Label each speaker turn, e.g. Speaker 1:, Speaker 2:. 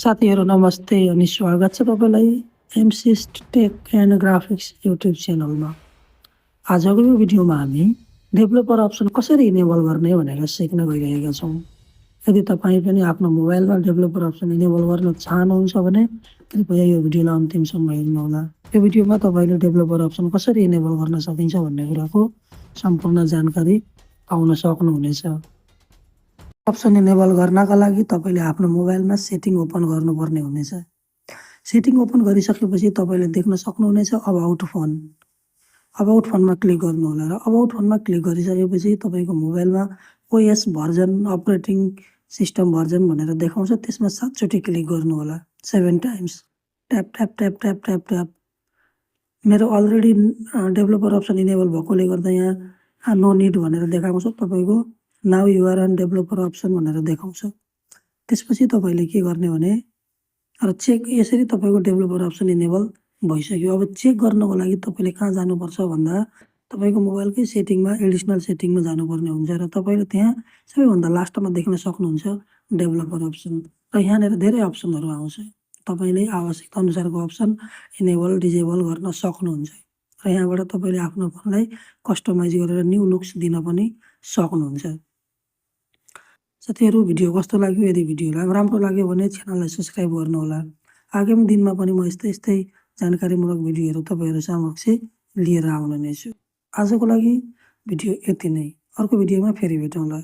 Speaker 1: साथीहरू नमस्ते अनि स्वागत छ तपाईँलाई एमसिस टेक एन्ड ग्राफिक्स युट्युब च्यानलमा। आजको यो भिडियोमा हामी डेभलपर अप्सन कसरी इनेबल गर्ने भनेर सिक्न गइरहेका छौँ। यदि तपाईँ पनि आफ्नो मोबाइलमा डेभलपर अप्सन इनेबल गर्न चाहनुहुन्छ भने कृपया यो भिडियोलाई अन्तिमसम्म हेर्नुहोला। यो भिडियोमा तपाईँले डेभलपर अप्सन कसरी इनेबल गर्न सकिन्छ भन्ने कुराको सम्पूर्ण जानकारी पाउन सक्नुहुनेछ। अप्सन इनेबल गर्नका लागि तपाईँले आफ्नो मोबाइलमा सेटिङ ओपन गर्नुपर्ने हुनेछ। सेटिङ ओपन गरिसकेपछि तपाईँले देख्न सक्नुहुनेछ अबाउट फोन। अबाउट फोनमा क्लिक गर्नुहोला र अबाउट फोनमा क्लिक गरिसकेपछि तपाईँको मोबाइलमा OS version operating system version भनेर देखाउँछ। त्यसमा 7 चोटि क्लिक गर्नुहोला 7 times. Tap tap tap tap tap tap. मेरो अलरेडी डेभलपर अप्सन इनेबल भएकोले गर्दा यहाँ नो निड भनेर देखाउँछ। तपाईँको now you're on developer option भनेर देखाउँछ। त्यसपछि तपाईँले के गर्ने भने र चेक यसरी तपाईँको डेभलपर अप्सन इनेबल भइसक्यो। अब चेक गर्नको लागि तपाईँले कहाँ जानुपर्छ भन्दा तपाईँको मोबाइलकै सेटिङमा एडिसनल सेटिङमा जानुपर्ने हुन्छ र तपाईँले त्यहाँ सबैभन्दा लास्टमा देख्न सक्नुहुन्छ डेभलपर अप्सन र यहाँनिर धेरै अप्सनहरू आउँछ। तपाईँले आवश्यकता अनुसारको अप्सन इनेबल डिजेबल गर्न सक्नुहुन्छ र यहाँबाट तपाईँले आफ्नो फोनलाई कस्टमाइज गरेर न्यू लुक्स दिन पनि सक्नुहुन्छ। साथीहरू भिडियो कस्तो लाग्यो? यदि भिडियोलाई राम्रो लाग्यो भने च्यानललाई सब्सक्राइब गर्नुहोला। आगामी दिनमा पनि म यस्तै यस्तै जानकारीमूलक भिडियोहरू तपाईँहरू समक्ष लिएर आउने छु। आजको लागि भिडियो यति नै। अर्को भिडियोमा फेरि भेटौँला।